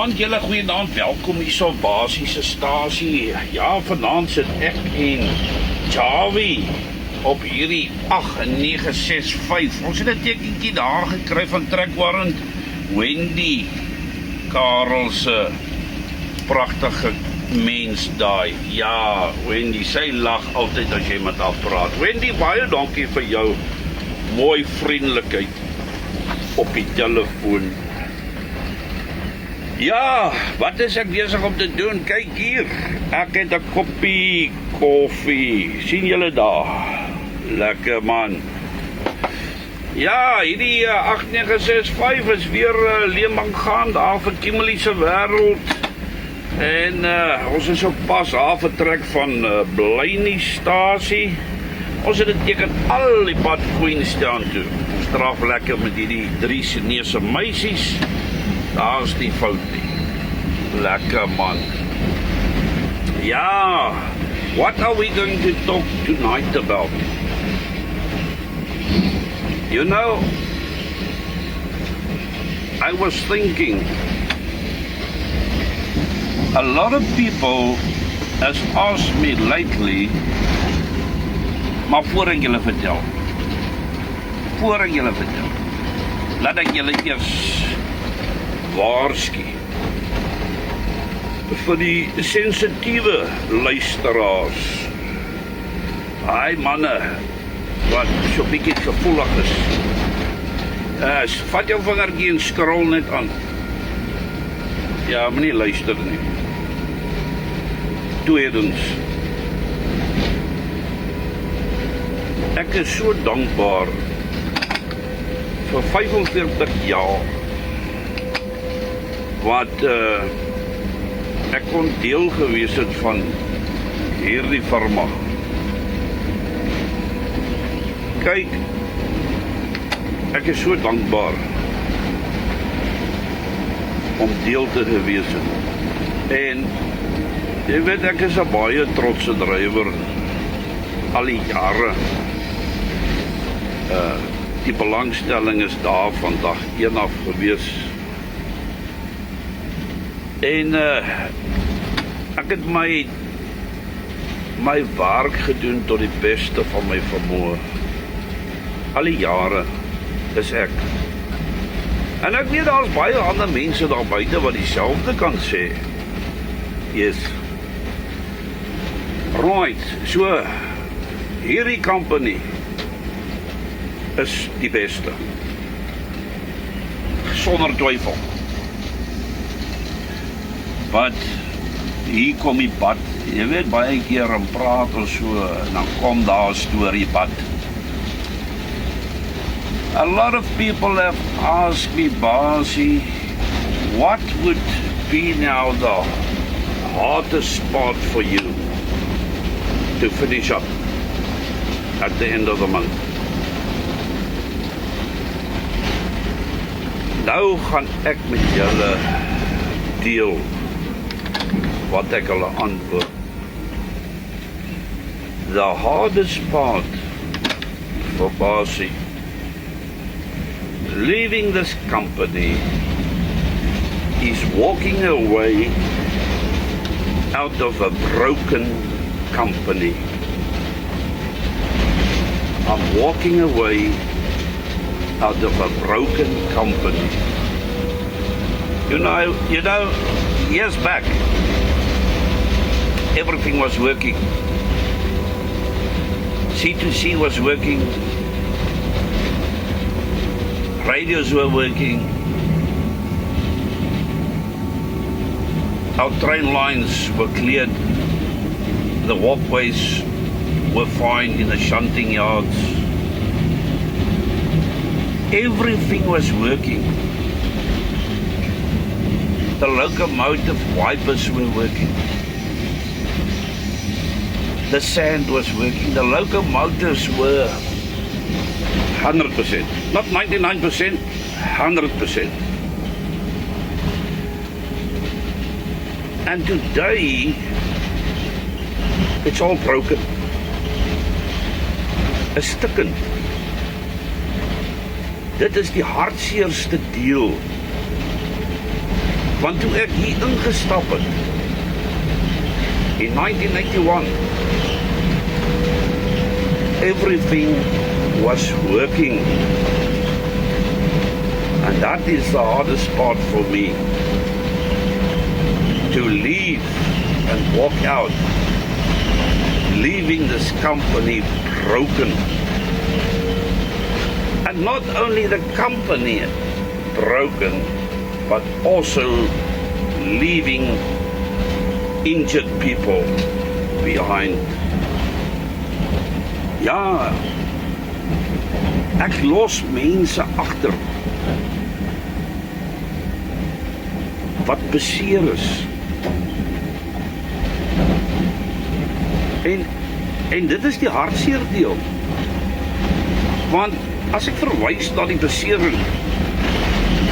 Goeienaand julle, goeienaand, welkom hier so basiese stasie. Ja, vanaand sit ek en Javi op hierdie 8965. Ons het 'n tekentjie daar gekry van Trekwarrant Wendy Karel se pragtige mens daai. Ja, Wendy, sy lag altyd as jy met haar praat. Wendy, baie dankie vir jou mooi vriendelikheid op die telefoon. Ja, wat is ek besig om te doen? Kyk hier, ek het 'n koppie koffie. Sien julle daar? Lekker man. Ja, hierdie 8965 is weer leemang gaan daar vir Kimberley se wêreld. En ons is op pas af vertrek van Blyniestasie. Ons het geteken al die pad Queenstown toe. Ons draf lekker met hierdie 3 Chinese meisies. Daar's die fout nie. Lekker man. Ja, what are we going to talk tonight about? You know, I was thinking, a lot of people has asked me lately, maar voor ek julle vertel, laat ek julle eers waarsku vir die sensitiewe luisteraars. Hy manne wat so bietjie gevoelig is. Vat jou vingertjie en scroll net aan. Ja, moenie luister nie. Tweedens, ek is so dankbaar vir 45 jaar wat ek kon deel gewees het van hierdie firma. Kyk, ek is so dankbaar om deel te gewees het. En jy weet, ek is 'n baie trotse drywer al die jare. Die belangstelling is daar van dag 1 af gewees. En ek het my werk gedoen tot die beste van my vermoë. Al die jare is ek. En ek weet daar's baie ander mense daar buite wat dieselfde kan sê. Yes. Right, so hierdie company is die beste. Sonder twyfel. Wat hier kom die pad. Jy weet, baie keer en praat ons so, en dan kom daar 'n storie pad. A lot of people have asked me, Basie, what would be now the hardest part for you to finish up at the end of the month? Nou gaan ek met julle deel wat ek hulle antwoord. The hardest part for Basie, leaving this company, is walking away out of a broken company. I'm walking away out of a broken company. You know, years back, everything was working. C2C was working. Radios were working. Our train lines were cleared. The walkways were fine in the shunting yards. Everything was working. The locomotive wipers were working. The sand was working. The locomotives were 100%. Not 99%, 100%. And today, it's all broken. Is stukkend. Dit is die hartseerste deel Want toe ek hier ingestap het, in 1981, everything was working. And that is the hardest part for me. To leave and walk out, leaving this company broken. And not only the company broken, but also leaving injured people behind. Ja, ek los mense agter wat beseer is. En dit is die hartseer deel. Want as ek verwys na die besering,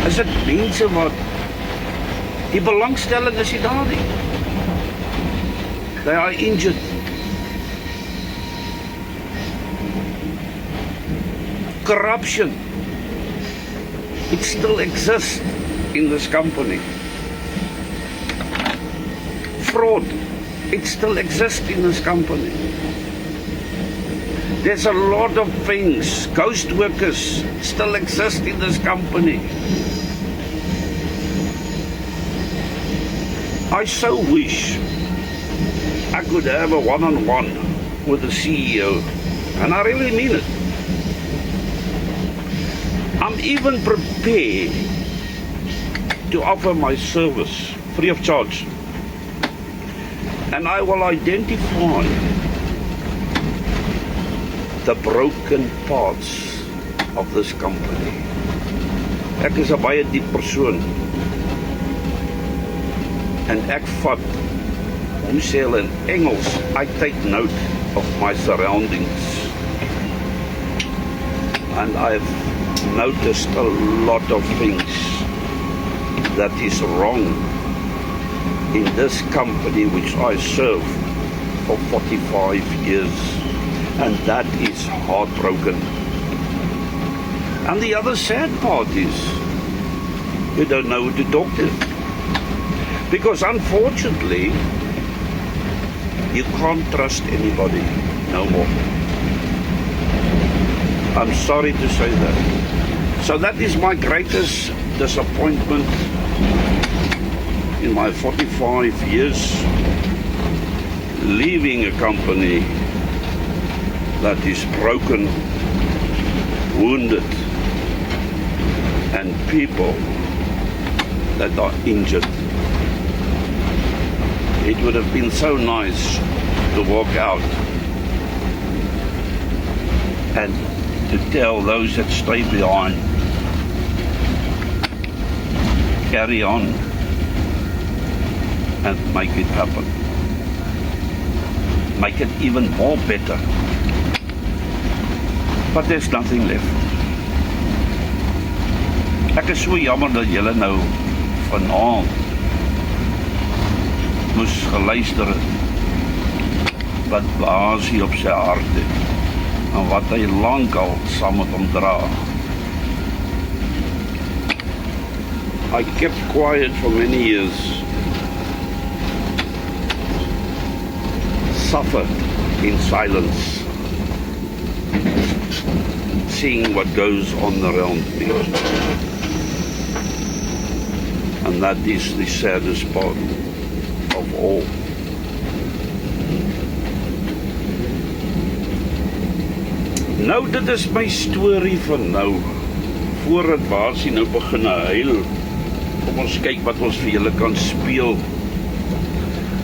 is dit mense wat die belangstelling is nie daar nie. They are injured. Corruption, it still exists in this company. Fraud, it still exists in this company. There's a lot of things. Ghost workers still exist in this company. I so wish I could have a one-on-one with the CEO, and I really mean it. I'm even prepared to offer my service free of charge, and I will identify the broken parts of this company. Ek is 'n baie diep persoon, en ek vat, hoe sê hulle in Engels, I take note of my surroundings, and I've noticed a lot of things that is wrong in this company which I serve for 45 years, and that is heartbroken. And the other sad part is you don't know who to talk to, because unfortunately you can't trust anybody no more. I'm sorry to say that. So that is my greatest disappointment in my 45 years leaving a company that is broken, wounded, and people that are injured. It would have been so nice to walk out and to tell those that stay behind, carry on and make it happen. Make it even more better. But there's nothing left. Ek is so jammer dat julle nou vanaand moes geluister het wat Basie op sy hart het en wat hy lankal saam met hom dra. I kept quiet for many years, suffered in silence, seeing what goes on around me. And that is the saddest part of all. Nou, dit is my storie van nou, voordat Basie nou begin huil. Kom ons kyk wat ons vir julle kan speel.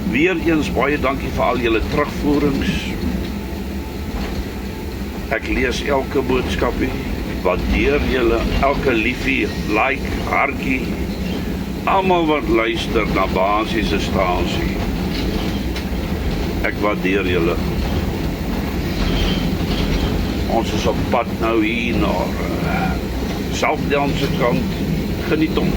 Weereens baie dankie vir al julle terugvoerings. Ek lees elke boodskapie, waardeer julle, elke liefie, like, hartjie, almal wat luister na Basie se stasie. Ek waardeer julle. Ons is op pad nou hier na Southdowns kant. Geniet hom.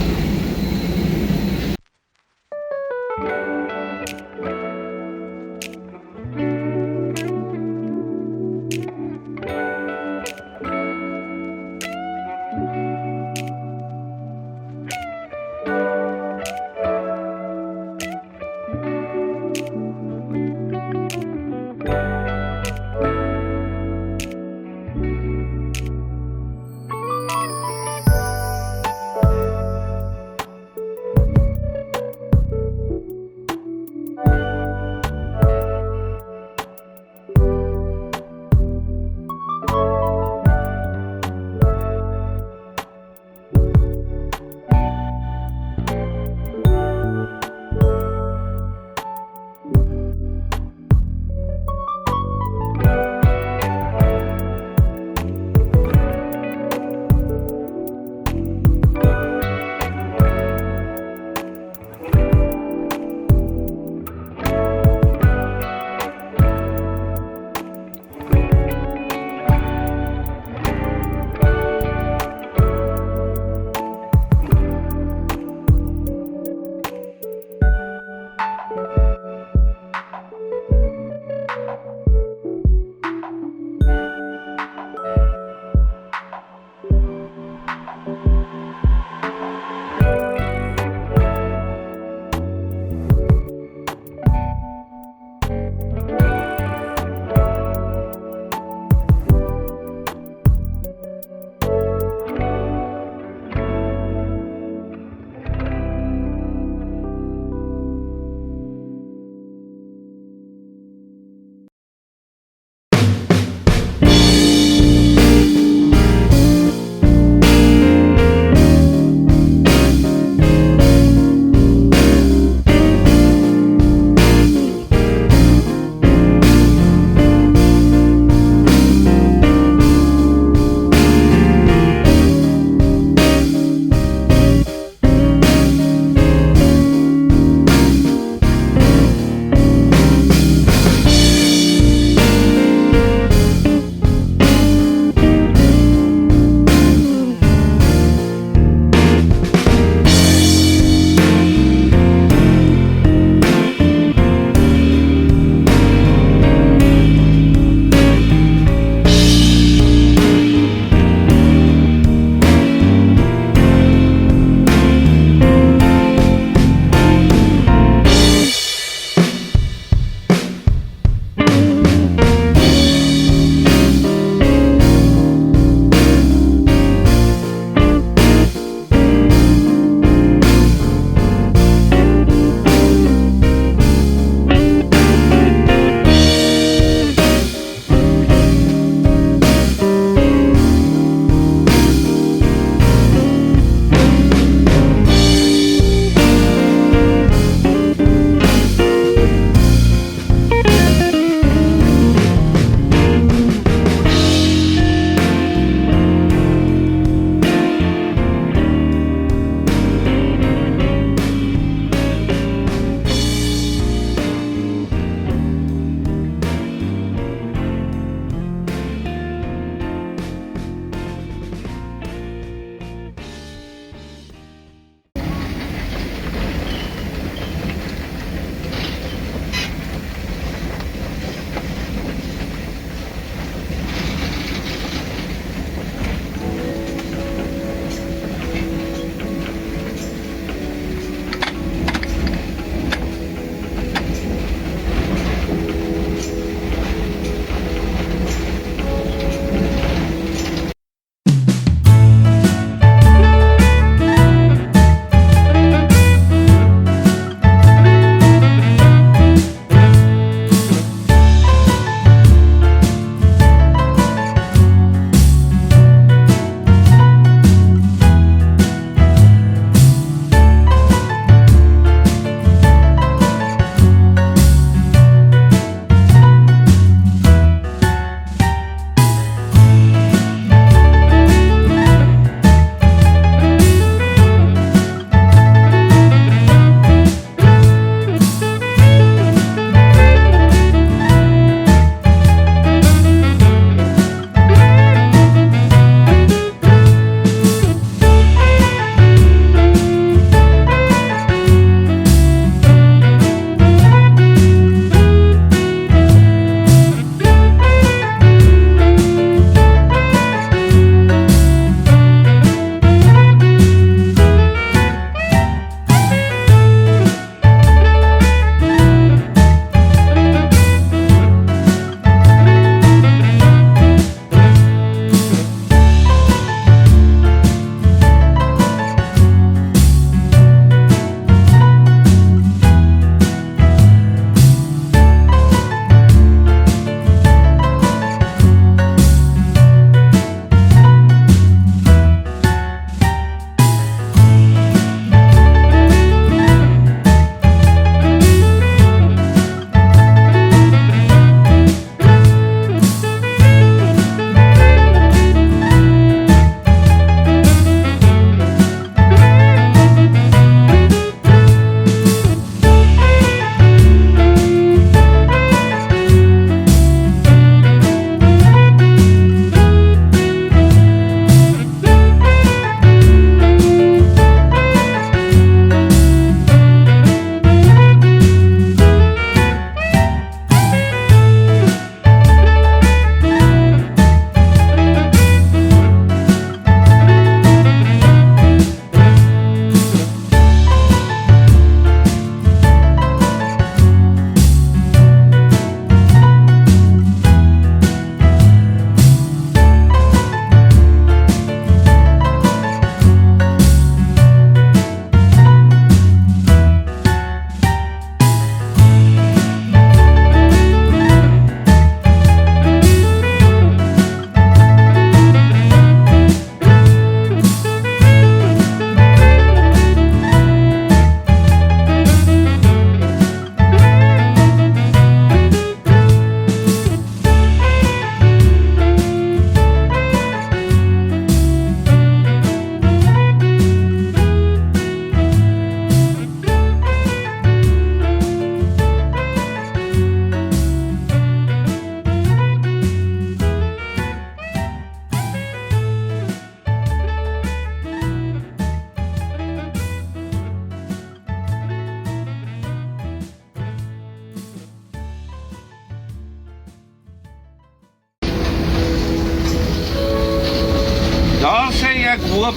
hoop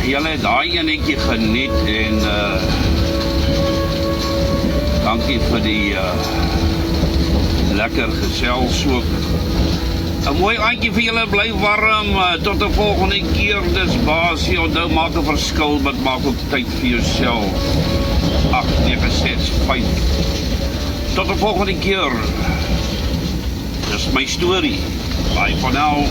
julle het daai enetjie geniet en dankie vir die lekker gesels ook. 'n Mooi aandjie vir julle, bly warm, tot 'n volgende keer, dis Basie, onthou maak 'n verskil, maar maak ook tyd vir jouself. 8965. Tot 'n volgende keer. Dis my storie. Bye for now.